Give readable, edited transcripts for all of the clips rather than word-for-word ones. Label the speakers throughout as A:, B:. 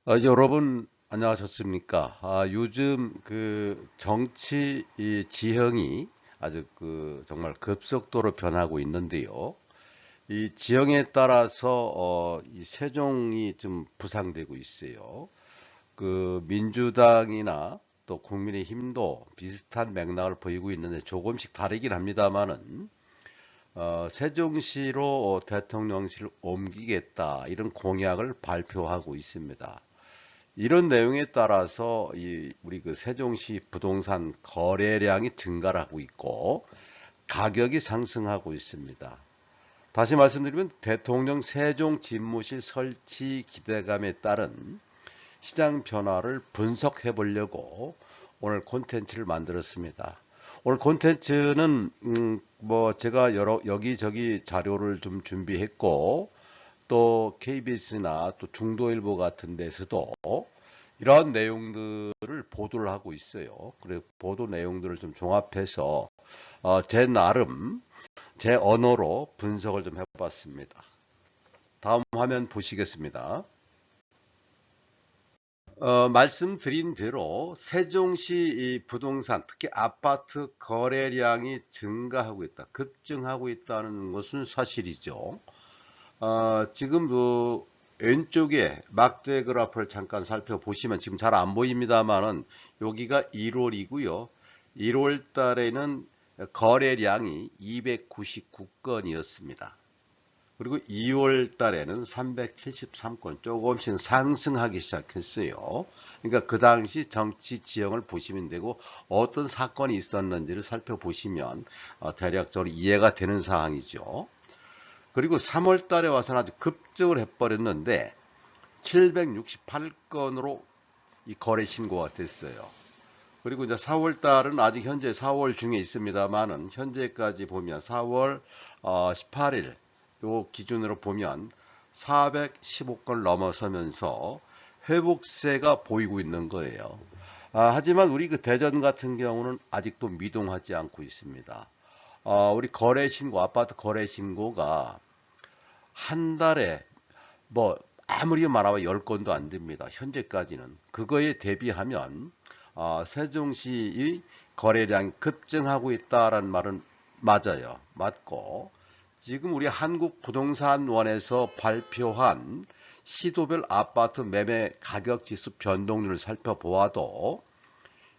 A: 여러분 안녕하셨습니까? 요즘 그 정치 이 지형이 아주 정말 급속도로 변하고 있는데요. 이 지형에 따라서 이 세종이 좀 부상되고 있어요. 그 민주당이나 또 국민의힘도 비슷한 맥락을 보이고 있는데 조금씩 다르긴 합니다만은 세종시로 대통령실을 옮기겠다 이런 공약을 발표하고 있습니다. 이런 내용에 따라서 우리 그 세종시 부동산 거래량이 증가를 하고 있고 가격이 상승하고 있습니다. 다시 말씀드리면 대통령 세종 집무실 설치 기대감에 따른 시장 변화를 분석해 보려고 오늘 콘텐츠를 만들었습니다. 오늘 콘텐츠는 뭐 제가 여기저기 자료를 좀 준비했고 또 KBS나 또 중도일보 같은 데서도 이러한 내용들을 보도를 하고 있어요. 그래서 보도 내용들을 좀 종합해서 제 나름 제 언어로 분석을 좀 해봤습니다. 다음 화면 보시겠습니다. 말씀드린 대로 세종시 이 부동산 특히 아파트 거래량이 증가하고 있다, 급증하고 있다는 것은 사실이죠. 지금 그 왼쪽에 막대 그래프를 잠깐 살펴보시면 지금 잘 안 보입니다만은 여기가 1월이고요. 1월 달에는 거래량이 299건이었습니다. 그리고 2월 달에는 373건 조금씩 상승하기 시작했어요. 그러니까 그 당시 정치 지형을 보시면 되고 어떤 사건이 있었는지를 살펴보시면 대략적으로 이해가 되는 사항이죠. 그리고 3월 달에 와서는 아주 급증을 해버렸는데 768건으로 이 거래 신고가 됐어요. 그리고 이제 4월 달은 아직 현재 4월 중에 있습니다만은 현재까지 보면 4월 18일 요 기준으로 보면 415건 넘어서면서 회복세가 보이고 있는 거예요. 하지만 우리 그 대전 같은 경우는 아직도 미동하지 않고 있습니다. 우리 거래 신고, 아파트 거래 신고가 한 달에 뭐 아무리 말하면 10건도 안 됩니다. 현재까지는. 그거에 대비하면 세종시의 거래량이 급증하고 있다라는 말은 맞아요. 맞고 지금 우리 한국부동산원에서 발표한 시도별 아파트 매매 가격 지수 변동률을 살펴보아도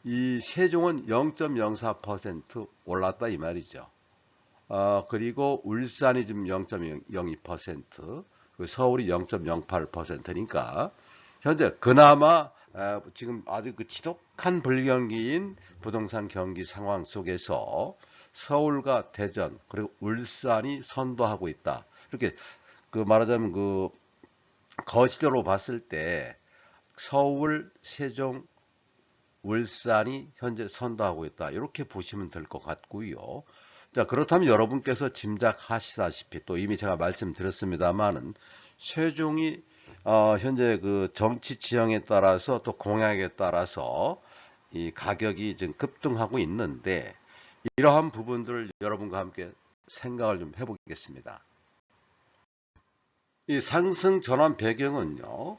A: 이 세종은 0.04% 올랐다 이 말이죠. 그리고 울산이 지금 0.02%, 서울이 0.08%니까 현재 그나마 지금 아주 그 지독한 불경기인 부동산 경기 상황 속에서 서울과 대전 그리고 울산이 선도하고 있다. 이렇게 그 말하자면 그 거시적으로 봤을 때 서울, 세종, 울산이 현재 선도하고 있다. 이렇게 보시면 될 것 같고요. 자, 그렇다면 여러분께서 짐작하시다시피 또 이미 제가 말씀드렸습니다만은 세종이 현재 그 정치 지형에 따라서 또 공약에 따라서 이 가격이 지금 급등하고 있는데 이러한 부분들을 여러분과 함께 생각을 좀 해보겠습니다. 이 상승 전환 배경은요.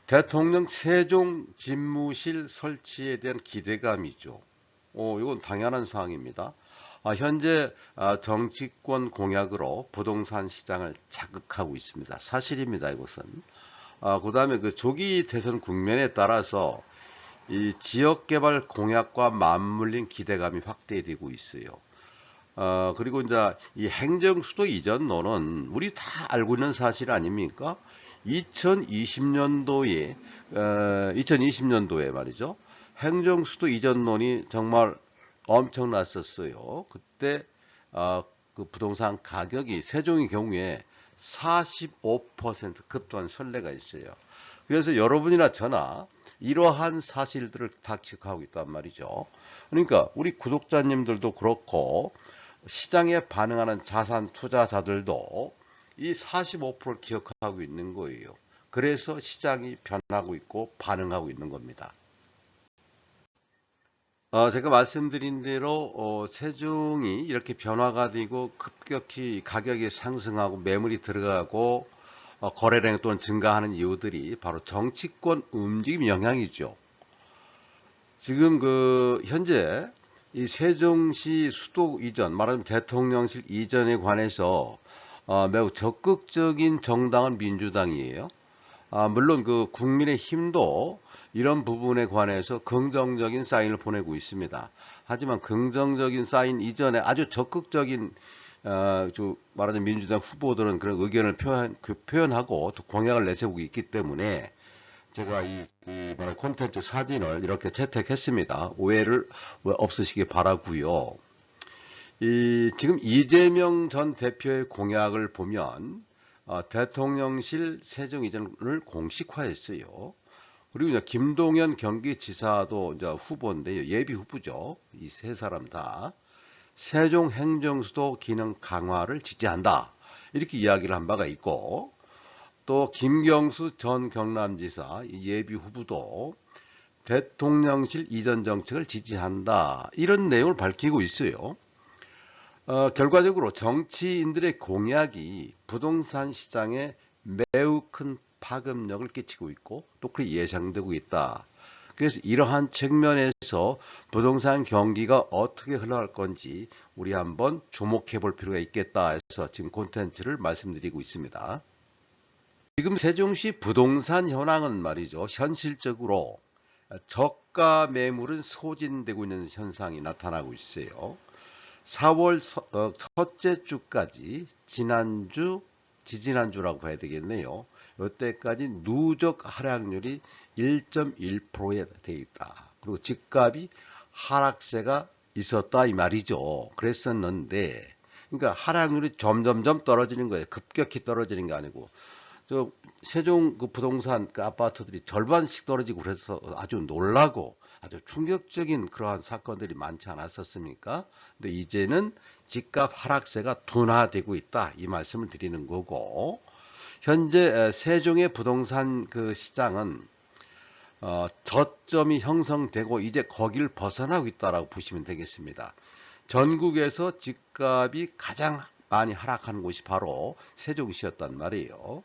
A: 대통령 세종 집무실 설치에 대한 기대감이죠. 이건 당연한 사항입니다. 현재 정치권 공약으로 부동산 시장을 자극하고 있습니다. 사실입니다, 이것은. 그 다음에 그 조기 대선 국면에 따라서 이 지역개발 공약과 맞물린 기대감이 확대되고 있어요. 그리고 이제 이 행정수도 이전론은 우리 다 알고 있는 사실 아닙니까? 2020년도에 말이죠. 행정수도 이전론이 정말 엄청났었어요. 그때 그 부동산 가격이 세종의 경우에 45% 급등한 선례가 있어요. 그래서 여러분이나 저나 이러한 사실들을 다 기억하고 있단 말이죠. 그러니까 우리 구독자님들도 그렇고 시장에 반응하는 자산 투자자들도 이 45%를 기억하고 있는 거예요. 그래서 시장이 변하고 있고 반응하고 있는 겁니다. 제가 말씀드린 대로 세종이 이렇게 변화가 되고 급격히 가격이 상승하고 매물이 들어가고 거래량 또는 증가하는 이유들이 바로 정치권 움직임 영향이죠. 지금 현재 이 세종시 수도 이전, 말하자면 대통령실 이전에 관해서 매우 적극적인 정당은 민주당이에요. 물론 국민의힘도 이런 부분에 관해서 긍정적인 사인을 보내고 있습니다. 하지만 긍정적인 사인 이전에 아주 적극적인 말하자면 민주당 후보들은 그런 의견을 표현하고 또 공약을 내세우고 있기 때문에 제가 이 콘텐츠 사진을 이렇게 채택했습니다. 오해를 없으시기 바라고요. 지금 이재명 전 대표의 공약을 보면 대통령실 세종 이전을 공식화했어요. 그리고 이제 김동연 경기지사도 이제 후보인데요. 예비 후보죠. 이 세 사람 다 세종 행정수도 기능 강화를 지지한다. 이렇게 이야기를 한 바가 있고, 또 김경수 전 경남지사 예비 후보도 대통령실 이전 정책을 지지한다. 이런 내용을 밝히고 있어요. 결과적으로 정치인들의 공약이 부동산 시장에 매우 큰 파급력을 끼치고 있고 또 그렇게 예상되고 있다. 그래서 이러한 측면에서 부동산 경기가 어떻게 흘러갈 건지 우리 한번 주목해 볼 필요가 있겠다 해서 지금 콘텐츠를 말씀드리고 있습니다. 지금 세종시 부동산 현황은 말이죠. 현실적으로 저가 매물은 소진되고 있는 현상이 나타나고 있어요. 4월 첫째 주까지 지난주, 지지난주라고 봐야 되겠네요. 이때까지 누적 하락률이 1.1%에 돼 있다. 그리고 집값이 하락세가 있었다 이 말이죠. 그랬었는데, 그러니까 하락률이 점점점 떨어지는 거예요. 급격히 떨어지는 게 아니고. 세종 부동산 아파트들이 절반씩 떨어지고 그래서 아주 놀라고 아주 충격적인 그러한 사건들이 많지 않았었습니까? 근데 이제는 집값 하락세가 둔화되고 있다 이 말씀을 드리는 거고, 현재 세종의 부동산 시장은 저점이 형성되고 이제 거기를 벗어나고 있다라고 보시면 되겠습니다. 전국에서 집값이 가장 많이 하락하는 곳이 바로 세종시였단 말이에요.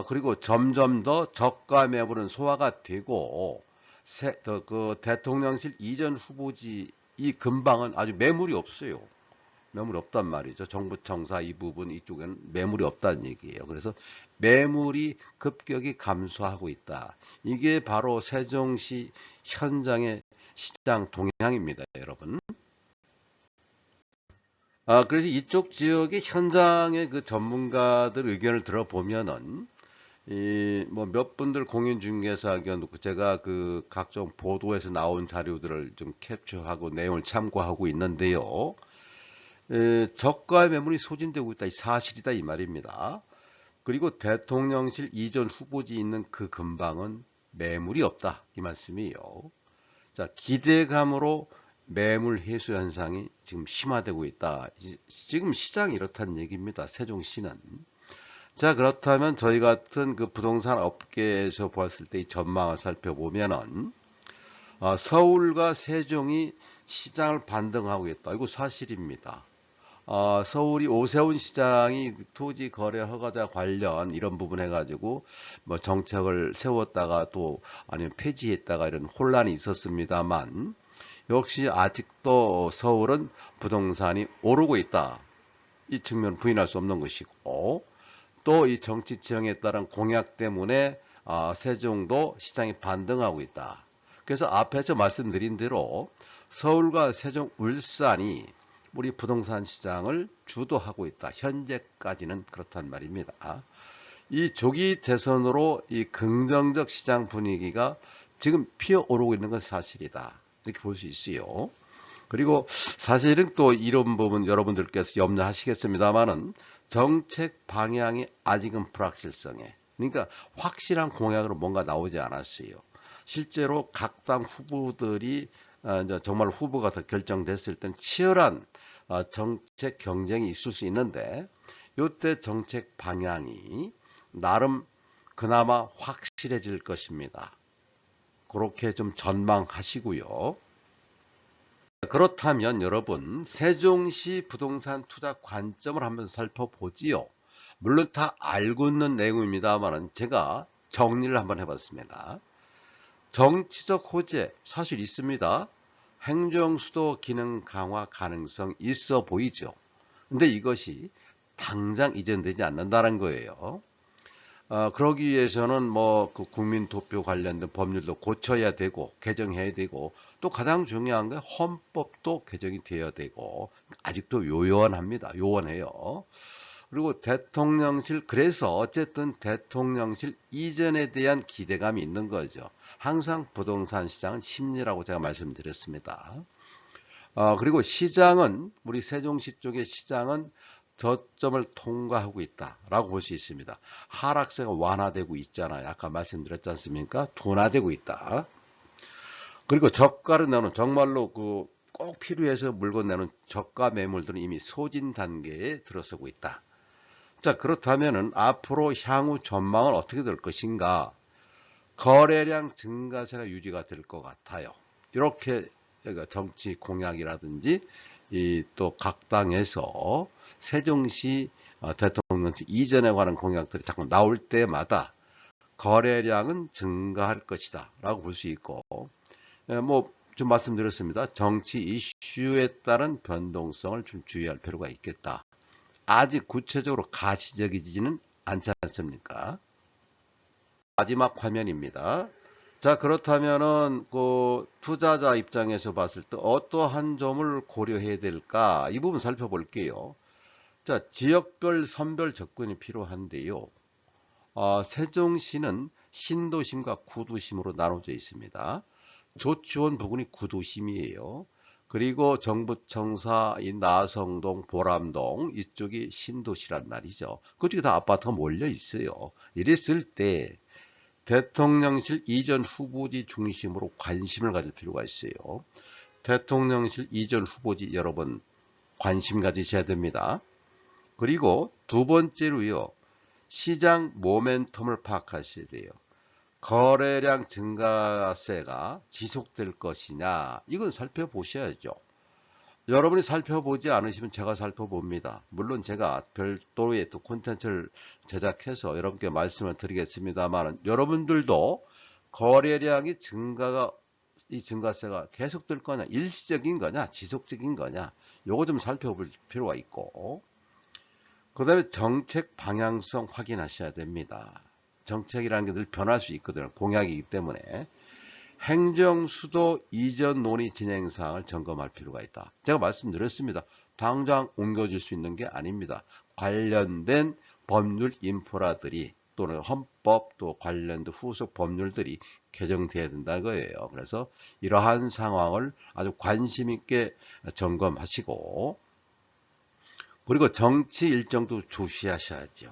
A: 그리고 점점 더 저가 매물은 소화가 되고 대통령실 이전 후보지 이 근방은 아주 매물이 없어요. 매물이 없단 말이죠. 정부청사 이 부분 이쪽에는 매물이 없다는 얘기예요. 그래서 매물이 급격히 감소하고 있다. 이게 바로 세종시 현장의 시장 동향입니다, 여러분. 그래서 이쪽 지역의 현장의 전문가들 의견을 들어보면은 뭐 몇 분들 공인중개사 의견 제가 각종 보도에서 나온 자료들을 좀 캡처하고 내용을 참고하고 있는데요. 저가 매물이 소진되고 있다. 이 사실이다 이 말입니다. 그리고 대통령실 이전 후보지 있는 그 근방은 매물이 없다 이 말씀이에요. 자, 기대감으로 매물 해소 현상이 지금 심화되고 있다. 지금 시장이 이렇다는 얘기입니다. 세종시는. 자, 그렇다면 저희 같은 부동산 업계에서 보았을 때 이 전망을 살펴보면은 서울과 세종이 시장을 반등하고 있다. 이거 사실입니다. 서울이 오세훈 시장이 토지 거래 허가자 관련 이런 부분 해가지고 뭐 정책을 세웠다가 또 아니면 폐지했다가 이런 혼란이 있었습니다만 역시 아직도 서울은 부동산이 오르고 있다. 이 측면 부인할 수 없는 것이고 또 이 정치 지형에 따른 공약 때문에 세종도 시장이 반등하고 있다. 그래서 앞에서 말씀드린 대로 서울과 세종, 울산이 우리 부동산 시장을 주도하고 있다. 현재까지는 그렇단 말입니다. 이 조기 대선으로 이 긍정적 시장 분위기가 지금 피어오르고 있는 건 사실이다. 이렇게 볼 수 있어요. 그리고 사실은 또 이런 부분 여러분들께서 염려하시겠습니다만은 정책 방향이 아직은 불확실성에, 그러니까 확실한 공약으로 뭔가 나오지 않았어요. 실제로 각 당 후보들이 정말 후보가 더 결정됐을 땐 치열한 정책 경쟁이 있을 수 있는데 이때 정책 방향이 나름 그나마 확실해질 것입니다. 그렇게 좀 전망하시고요. 그렇다면 여러분 세종시 부동산 투자 관점을 한번 살펴보지요. 물론 다 알고 있는 내용입니다만은 제가 정리를 한번 해봤습니다. 정치적 호재 사실 있습니다. 행정수도 기능 강화 가능성 있어 보이죠. 근데 이것이 당장 이전되지 않는다는 거예요. 그러기 위해서는 뭐 그 국민투표 관련된 법률도 고쳐야 되고 개정해야 되고 또 가장 중요한 게 헌법도 개정이 되어야 되고 아직도 요원합니다. 요원해요. 그리고 대통령실 그래서 어쨌든 대통령실 이전에 대한 기대감이 있는 거죠. 항상 부동산 시장은 심리라고 제가 말씀드렸습니다. 그리고 시장은 우리 세종시 쪽의 시장은 저점을 통과하고 있다라고 볼 수 있습니다. 하락세가 완화되고 있잖아요. 아까 말씀드렸지 않습니까? 둔화되고 있다. 그리고 저가를 내는 정말로 그 꼭 필요해서 물건 내는 저가 매물들은 이미 소진 단계에 들어서고 있다. 자, 그렇다면은 앞으로 향후 전망은 어떻게 될 것인가? 거래량 증가세가 유지가 될 것 같아요. 이렇게 정치 공약이라든지 이 또 각 당에서 세종시 대통령실 이전에 관한 공약들이 자꾸 나올 때마다 거래량은 증가할 것이다 라고 볼 수 있고 뭐 좀 말씀드렸습니다. 정치 이슈에 따른 변동성을 좀 주의할 필요가 있겠다. 아직 구체적으로 가시적이지는 않지 않습니까? 마지막 화면입니다. 자, 그렇다면은 그 투자자 입장에서 봤을 때 어떠한 점을 고려해야 될까? 이 부분 살펴볼게요. 자, 지역별 선별 접근이 필요한데요. 세종시는 신도심과 구도심으로 나눠져 있습니다. 조치원 부근이 구도심이에요. 그리고 정부청사, 이 나성동, 보람동 이쪽이 신도시란 말이죠. 그쪽에 다 아파트가 몰려 있어요. 이랬을 때 대통령실 이전 후보지 중심으로 관심을 가질 필요가 있어요. 대통령실 이전 후보지 여러분 관심 가지셔야 됩니다. 그리고 두 번째로요. 시장 모멘텀을 파악하셔야 돼요. 거래량 증가세가 지속될 것이냐 이건 살펴보셔야죠. 여러분이 살펴보지 않으시면 제가 살펴봅니다. 물론 제가 별도의 또 콘텐츠를 제작해서 여러분께 말씀을 드리겠습니다만 여러분들도 거래량이 이 증가세가 계속될 거냐 일시적인 거냐 지속적인 거냐 요거 좀 살펴볼 필요가 있고 그 다음에 정책 방향성 확인하셔야 됩니다. 정책이라는 게 늘 변할 수 있거든요. 공약이기 때문에. 행정수도 이전 논의 진행 사항을 점검할 필요가 있다. 제가 말씀드렸습니다. 당장 옮겨질 수 있는 게 아닙니다. 관련된 법률 인프라들이 또는 헌법 또 관련된 후속 법률들이 개정돼야 된다는 거예요. 그래서 이러한 상황을 아주 관심 있게 점검하시고 그리고 정치 일정도 조시하셔야죠.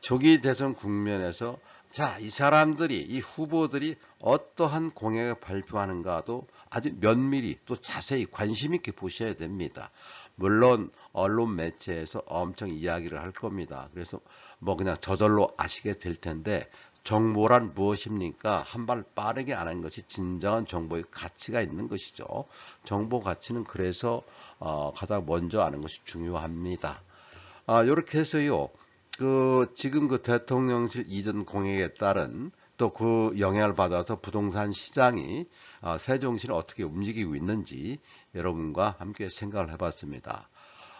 A: 조기 대선 국면에서 자, 이 사람들이, 이 후보들이 어떠한 공약을 발표하는가도 아주 면밀히 또 자세히 관심 있게 보셔야 됩니다. 물론 언론 매체에서 엄청 이야기를 할 겁니다. 그래서 뭐 그냥 저절로 아시게 될 텐데 정보란 무엇입니까? 한 발 빠르게 아는 것이 진정한 정보의 가치가 있는 것이죠. 정보 가치는 그래서 가장 먼저 아는 것이 중요합니다. 이렇게 해서요. 지금 그 대통령실 이전 공약에 따른 또 그 영향을 받아서 부동산 시장이 세종시를 어떻게 움직이고 있는지 여러분과 함께 생각을 해봤습니다.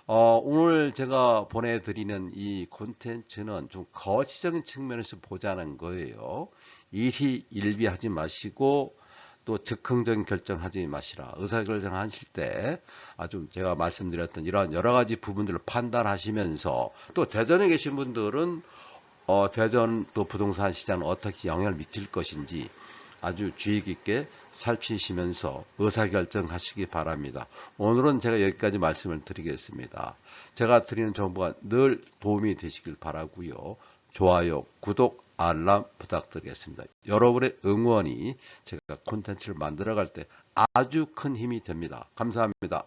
A: 오늘 제가 보내드리는 이 콘텐츠는 좀 거시적인 측면에서 보자는 거예요. 일희일비하지 마시고 또 즉흥적인 결정하지 마시라. 의사결정하실 때 아주 제가 말씀드렸던 이러한 여러 가지 부분들을 판단하시면서 또 대전에 계신 분들은 대전 또 부동산 시장은 어떻게 영향을 미칠 것인지 아주 주의 깊게 살피시면서 의사결정하시기 바랍니다. 오늘은 제가 여기까지 말씀을 드리겠습니다. 제가 드리는 정보가 늘 도움이 되시길 바라고요. 좋아요, 구독, 알람 부탁드리겠습니다. 여러분의 응원이 제가 콘텐츠를 만들어갈 때 아주 큰 힘이 됩니다. 감사합니다.